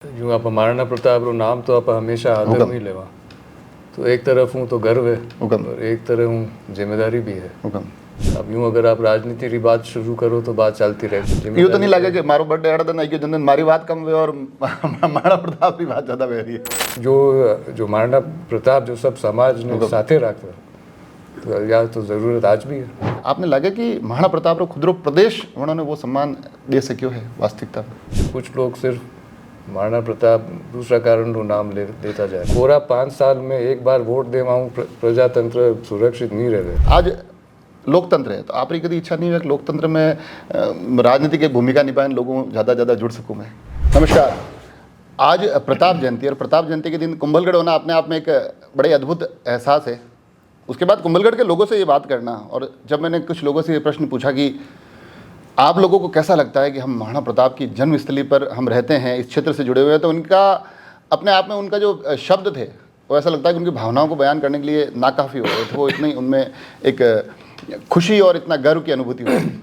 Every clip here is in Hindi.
जो आप महाराणा प्रताप रो नाम तो आप हमेशा आदर में ही लेवा। तो एक तरफ हूँ तो गर्व है और एक तरह हूँ जिम्मेदारी भी है। अब यूँ अगर आप राजनीति की बात शुरू करो तो बात चलती रहेगी। यूँ तो नहीं लगे कि मारो बर्थडे अड़ा दिन आई जिन दिन मारी बात कम हुई और महाराणा प्रताप की बात ज़्यादा बह रही है। जो महाराणा प्रताप जो सब समाज ने साथे रखता तो यार तो ज़रूरत आज भी है। आपने लगे कि महाराणा प्रताप रो खुदरो प्रदेश उन्होंने वो सम्मान दे सक्यो है वास्तविकता में? कुछ लोग सिर्फ महाराणा प्रताप दूसरा कारण रो नाम लेता जाए। पूरा 5 साल में एक बार वोट देवाऊँ प्रजातंत्र सुरक्षित नहीं रहे। आज लोकतंत्र है तो आप कभी इच्छा नहीं है कि लोकतंत्र में राजनीति की भूमिका निभाएं, लोगों ज़्यादा जुड़ सकूँ मैं? नमस्कार। आज प्रताप जयंती और प्रताप जयंती के दिन कुंभलगढ़ होना अपने आप में एक बड़े अद्भुत एहसास है। उसके बाद कुंभलगढ़ के लोगों से ये बात करना, और जब मैंने कुछ लोगों से ये प्रश्न पूछा कि आप लोगों को कैसा लगता है कि हम महाराणा प्रताप की जन्मस्थली पर हम रहते हैं, इस क्षेत्र से जुड़े हुए हैं, तो उनका अपने आप में उनका जो शब्द थे वो ऐसा लगता है कि उनकी भावनाओं को बयान करने के लिए नाकाफ़ी हो रहे थे। वो इतनी उनमें एक खुशी और इतना गर्व की अनुभूति हो रही थी।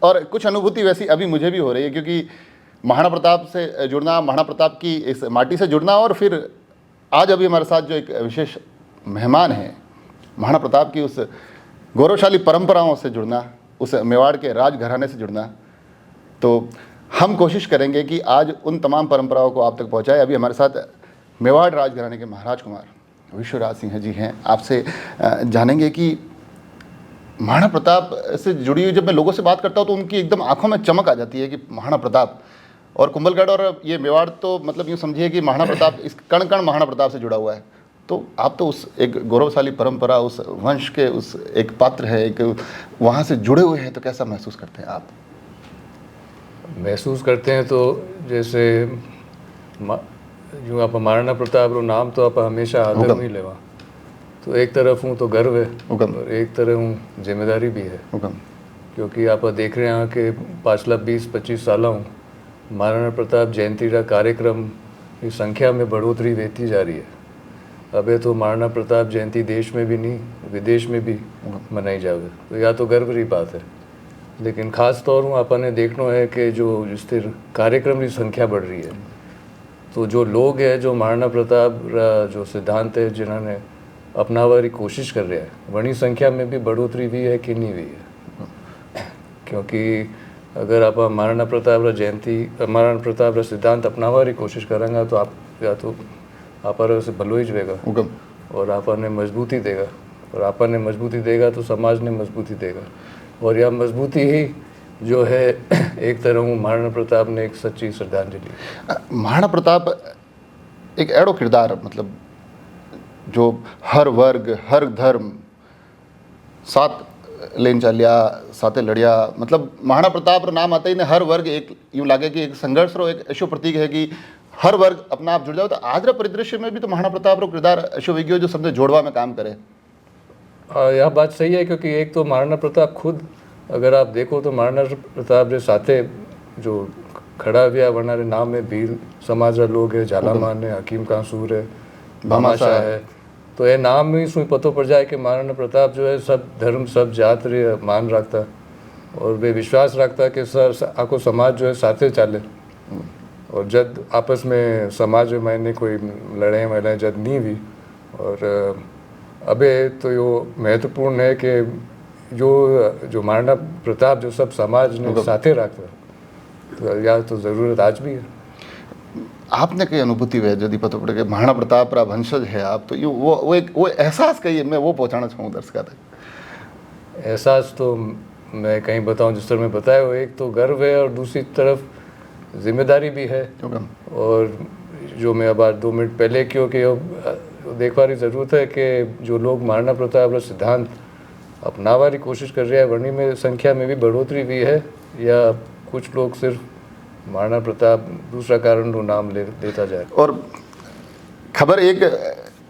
और कुछ अनुभूति वैसी अभी मुझे भी हो रही है, क्योंकि महाराणा प्रताप से जुड़ना, महाराणा प्रताप की इस माटी से जुड़ना, और फिर आज अभी हमारे साथ जो एक विशेष मेहमान है, महाराणा प्रताप की उस गौरवशाली परंपराओं से जुड़ना, उस मेवाड़ के राजघराने से जुड़ना, तो हम कोशिश करेंगे कि आज उन तमाम परंपराओं को आप तक पहुंचाए। अभी हमारे साथ मेवाड़ राजघराने के महाराज कुमार विश्वराज सिंह जी हैं। आपसे जानेंगे कि महाराणा प्रताप से जुड़ी हुई जब मैं लोगों से बात करता हूँ तो उनकी एकदम आंखों में चमक आ जाती है कि महाराणा प्रताप और कुंभलगढ़ और ये मेवाड़, तो मतलब यूँ समझिए कि महाराणा प्रताप इस कण कण महाराणा प्रताप से जुड़ा हुआ है। तो आप तो उस एक गौरवशाली परंपरा, उस वंश के उस एक पात्र है, एक वहाँ से जुड़े हुए हैं, तो कैसा महसूस करते हैं आप? महसूस करते हैं तो जैसे जो आप महाराणा प्रताप रो नाम तो आप हमेशा आदर में ही लेवा। तो एक तरफ हूँ तो गर्व है और एक तरह हूँ जिम्मेदारी भी है। क्योंकि आप देख रहे हैं कि पिछला 20-25 साल हूँ महाराणा प्रताप जयंती का कार्यक्रम की संख्या में बढ़ोतरी देती जा रही है। अबे तो महाराणा प्रताप जयंती देश में भी नहीं, विदेश में भी मनाई जावे, तो या तो गर्व की बात है। लेकिन ख़ास तौर पर अपन देखना है कि जो स्थिर कार्यक्रम की संख्या बढ़ रही है, तो जो लोग हैं जो महाराणा प्रताप जो सिद्धांत है जिन्होंने अपनावा की कोशिश कर रहे हैं, वही संख्या में भी बढ़ोतरी हुई है कि नहीं हुई है। क्योंकि अगर आप महाराणा प्रताप जयंती, महाराणा प्रताप सिद्धांत अपनावा की कोशिश करेंगे तो आप या तो आप से भलो ही जाएगा और आपने मजबूती देगा, और आपने मजबूती देगा तो समाज ने मजबूती देगा, और यह मजबूती ही जो है एक तरह महाराणा प्रताप ने एक सच्ची श्रद्धांजलि। महाराणा प्रताप एक एड़ो किरदार, मतलब जो हर वर्ग हर धर्म साथ लेन चालिया, साथे लड़िया, मतलब महाराणा प्रताप रो नाम आते ही ने हर वर्ग एक यूँ लगे कि एक संघर्ष रो एक ऐसो प्रतीक है कि हर वर्ग अपना आप जुड़ जाओ। तो आज रे परिदृश्य में भी तो महाराणा प्रताप रो किरदार ऐसो विज्ञो जो सबसे जोड़वा में काम करे। यह बात सही है, क्योंकि एक तो महाराणा प्रताप खुद अगर आप देखो तो महाराणा प्रताप के साथे जो खड़ा हुआ वरना नाम में भील समाज लोग है, झालामान है, हकीम कांसूर है, भामाशाह है, तो ये नाम ही सुई पतो पड़ जाए कि महाराणा प्रताप जो है सब धर्म सब जात रे मान रखता और वे विश्वास रखता कि आखो समाज जो है साथे चले। और जब आपस में समाज में मैंने कोई लड़ाई वड़ाई जब नहीं हुई, और अबे तो यो महत्वपूर्ण है कि जो महाराणा प्रताप जो सब समाज ने साथे रखता, तो यार तो ज़रूरत आज भी है। आपने कई अनुभूति है यदि पता पड़े कि महाराणा प्रताप रा वंशज है आप, तो ये वो एहसास कही मैं वो पहुंचाना चाहूँ दर्शकों तक। एहसास तो मैं कहीं बताऊं जिस तरह मैं बताया हो, एक तो गर्व है और दूसरी तरफ जिम्मेदारी भी है। और जो मैं अब 2 मिनट पहले क्यों कि देखने की ज़रूरत है कि जो लोग महाराणा प्रताप का सिद्धांत अपनावा की कोशिश कर रहे हैं वहीं में संख्या में भी बढ़ोतरी हुई है, या कुछ लोग सिर्फ महाराणा प्रताप दूसरा कारण रो नाम लेता जाए। और खबर एक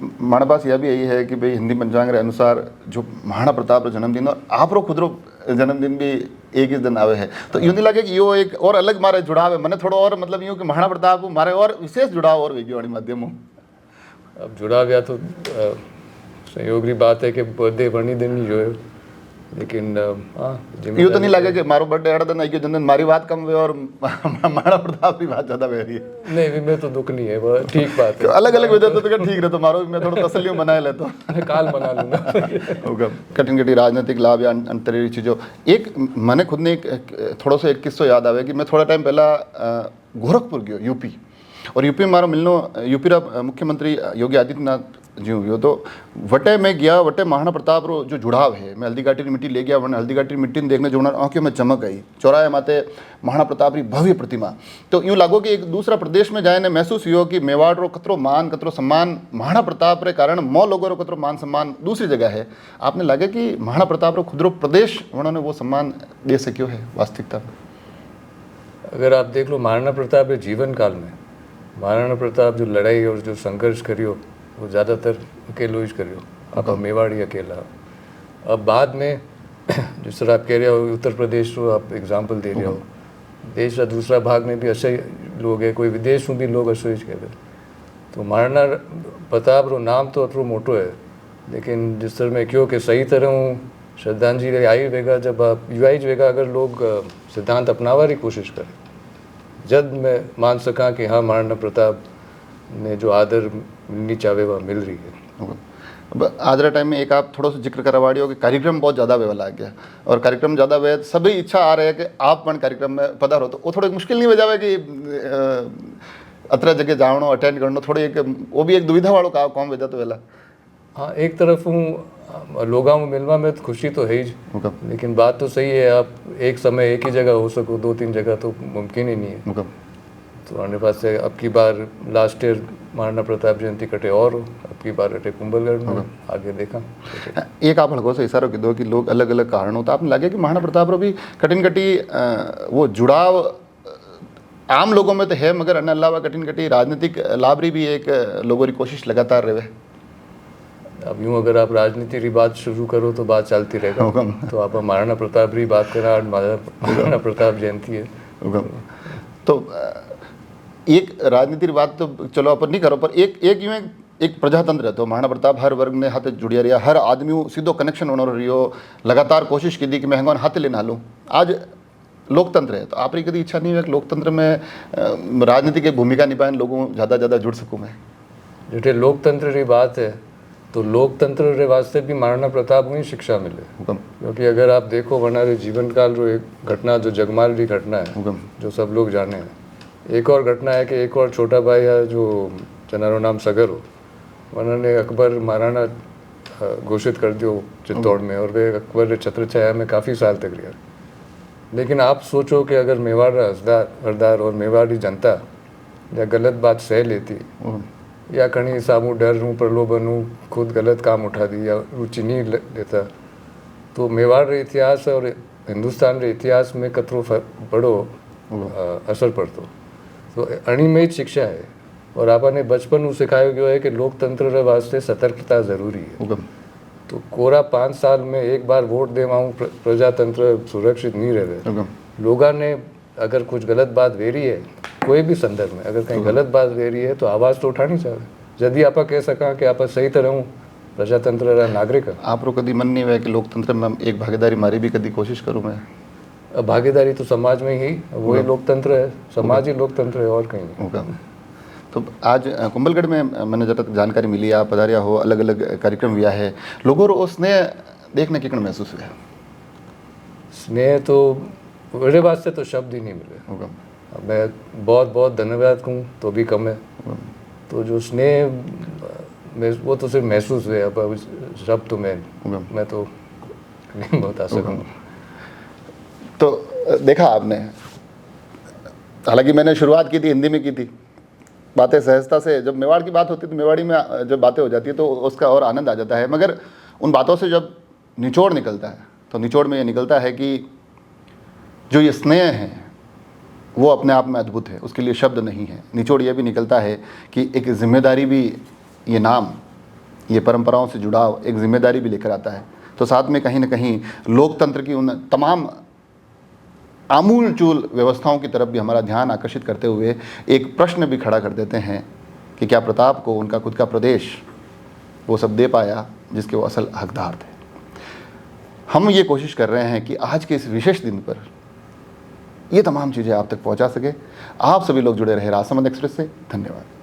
हमारे पास यह भी यही है कि भाई हिंदी पंचांग के अनुसार जो महाराणा प्रताप जन्मदिन और आप रो खुद रो जन्मदिन भी एक ही दिन आवे है, तो यूँ नहीं लगे कि यो एक और अलग मारे जुड़ाव है मैंने थोड़ा और, मतलब यूँ कि महाराणा प्रताप मारे और विशेष जुड़ाव और विज्ञानी माध्यम। अब जुड़ाव या तो संयोग की बात है कि बर्थडे वही दिन ही जो है, लेकिन हाँ यूँ तो नहीं लगे कि मारो बर्थडे अड़ा दिन आई कि जिन दिन मारी बात कम हुई और महाराणा प्रताप की बात ज़्यादा बह रही है। नहीं मैं तो दुख नहीं है, वो ठीक बात है। अलग अलग वजह तो ठीक रहे तो मारो मैं थोड़ा तसल्ली मनाए लेता हूँ, काल मना लूँगा। कठिन कठिन राजनीतिक लाभ या अंतरिक्ष चीज़ों। एक मैंने खुद ने थोड़ा सा एक किस्सो याद आवे कि मैं थोड़ा टाइम पहला गोरखपुर गयो यूपी, और यूपी में मारो मिलनो यूपी रा मुख्यमंत्री योगी आदित्यनाथ जी हुई तो वटे में गया, वटे महाराणा प्रताप रो जो जुड़ाव है, मैं हल्दी घाटी मिट्टी ले गया, वरना हल्दी घाटी मिट्टी देखने जो आंखों में चमक आई, चौराहे माते महाराणा प्रताप री भव्य प्रतिमा। तो यूँ लागो कि एक दूसरा प्रदेश में जाए ने महसूस हुआ कि मेवाड़ रो कतरो मान कतरो सम्मान महाराणा प्रताप रे कारण मौ लोगों रो कतरो मान सम्मान दूसरी जगह है। आपने लगे कि महाराणा प्रताप रो खुद रो प्रदेश उन्होंने वो सम्मान दे सक्यो है वास्तविकता में? अगर आप देख लो महाराणा प्रताप के जीवन काल में महाराणा प्रताप जो लड़ाई और जो संघर्ष करियो वो ज़्यादातर अकेलो ही करियो, आप मेवाड़ी अकेला। अब बाद में जिस तरह आप कह रहे हो उत्तर प्रदेश को आप एग्जाम्पल दे रहे हो, देश का दूसरा भाग में भी अच्छे लोग हैं, कोई विदेश में भी लोग अच्छे कह रहे। तो महाराणा प्रताप रो नाम तो अतरो मोटो है, लेकिन जिस तरह मैं क्यों कि सही तरह श्रद्धांजलि आई वेगा जब आप युवाई वेगा अगर लोग सिद्धांत अपनावा की कोशिश करें, जब मैं मान सका कि हाँ महाराणा प्रताप ने जो आदर मिलनी चाहे वह मिल रही है। अब आज के टाइम में एक आप थोड़ा सा जिक्र करवाड़ी हो कि कार्यक्रम बहुत ज़्यादा वे वाला आ गया, और कार्यक्रम ज़्यादा वे सभी इच्छा आ रहे हैं कि आप पण कार्यक्रम में पधारो, तो वो थोड़ा मुश्किल नहीं हो जावे कि अतरा जगह जावनो अटेंड करनो, थोड़ी एक वो भी एक दुविधा वालों का काम हो जाता वेला। हाँ एक तरफ हूँ लोगों में मिलवा में तो खुशी तो है ही, लेकिन बात तो सही है, आप एक समय एक ही जगह हो सको, 2-3 जगह तो मुमकिन ही नहीं है। तो हमारे पास से अब की बार लास्ट ईयर महाराणा प्रताप जयंती कटे और अब की बार अटे कुंभलगढ़ में, आगे देखा। एक आप हल्को से इशारा दो कि लोग अलग अलग कारणों तो आपने लगे कि महाराणा प्रताप रो भी कठिन कटी वो जुड़ाव आम लोगों में तो है, मगर अन्य अलावा कठिन कटी राजनीतिक लाभ री भी एक लोगों की कोशिश लगातार रहे। अब यूँ अगर आप राजनीति की बात शुरू करो तो बात चलती रहेगा, तो आप महाराणा प्रताप की बात करें, आज महाराणा प्रताप जयंती है। तो एक राजनीति की बात तो चलो अपन नहीं करो, पर एक यूँ एक प्रजातंत्र है तो महाराणा प्रताप हर वर्ग ने हाथ जुड़िया रहा, हर आदमी सीधो कनेक्शन होना रही, लगातार कोशिश की थी कि महंगा हाथ लेना लूँ। आज लोकतंत्र है तो आप कभी इच्छा नहीं है कि लोकतंत्र में राजनीति की भूमिका निभाएं, लोगों ज़्यादा जुड़ सकूँ मैं? जो लोकतंत्र की बात है तो लोकतंत्र के वास्ते भी महाराणा प्रताप को ही शिक्षा मिले, क्योंकि अगर आप देखो वरना जीवन काल जो एक घटना जो जगमाल की घटना है जो सब लोग जाने हैं, एक और घटना है कि एक और छोटा भाई है जो जनारो नाम सगर हो, उन्होंने अकबर महाराणा घोषित कर दियो चित्तौड़ में, और वे अकबर छत्र छाया में काफ़ी साल तक रहा। लेकिन आप सोचो कि अगर मेवाड़ हरदार और मेवाड़ी जनता या गलत बात सह लेती या कहीं सामू डर हूँ प्रलोभन हूँ खुद गलत काम उठा दी या रुचि नहीं लेता, तो मेवाड़ रे इतिहास और हिंदुस्तान रे इतिहास में कतरो बड़ो असर पड़तो। तो अणी में शिक्षा है, और आपने बचपन में सिखाया गया है कि लोकतंत्र रे वास्ते सतर्कता ज़रूरी है। तो कोरा 5 साल में एक बार वोट देवाऊँ प्रजातंत्र सुरक्षित नहीं रहे। लोगों ने अगर कुछ गलत बात वेरी है कोई भी संदर्भ में, अगर कहीं गलत बात वेरी है तो आवाज़ तो उठानी चाहिए। यदि आप कह सका कि आप सही तरह हूँ प्रजातंत्र रा नागरिक है। आप कभी मन नहीं हुआ कि लोकतंत्र में एक भागीदारी मारी भी कभी कोशिश करूँ मैं? अब भागीदारी तो समाज में ही वही लोकतंत्र है, समाज ही लोकतंत्र है और कहीं नहीं। तो आज कुंभलगढ़ में मैंने जब तक जानकारी मिली आप पधारिया हो, अलग अलग कार्यक्रम हुआ है, लोगों को स्नेह देखने के महसूस हुआ? स्नेह तो मेरे वास्ते तो शब्द ही नहीं मिले, मैं बहुत धन्यवाद कहूँ तो भी कम है। तो जो स्नेह वो तो सिर्फ महसूस हुए, अब शब्द तो मैं तो नहीं बता सकूँ। तो देखा आपने, हालांकि मैंने शुरुआत की थी हिंदी में की थी, बातें सहजता से जब मेवाड़ की बात होती है तो मेवाड़ी में जब बातें हो जाती है तो उसका और आनंद आ जाता है, मगर उन बातों से जब निचोड़ निकलता है तो निचोड़ में ये निकलता है कि जो ये स्नेह है वो अपने आप में अद्भुत है, उसके लिए शब्द नहीं है। निचोड़ ये भी निकलता है कि एक जिम्मेदारी भी, ये नाम, ये परंपराओं से जुड़ाव एक जिम्मेदारी भी लेकर आता है। तो साथ में कहीं ना कहीं लोकतंत्र की उन तमाम आमूल चूल व्यवस्थाओं की तरफ भी हमारा ध्यान आकर्षित करते हुए एक प्रश्न भी खड़ा कर देते हैं कि क्या प्रताप को उनका खुद का प्रदेश वो सब दे पाया जिसके वो असल हकदार थे। हम ये कोशिश कर रहे हैं कि आज के इस विशेष दिन पर ये तमाम चीज़ें आप तक पहुंचा सके। आप सभी लोग जुड़े रहे राजसमंद एक्सप्रेस से। धन्यवाद।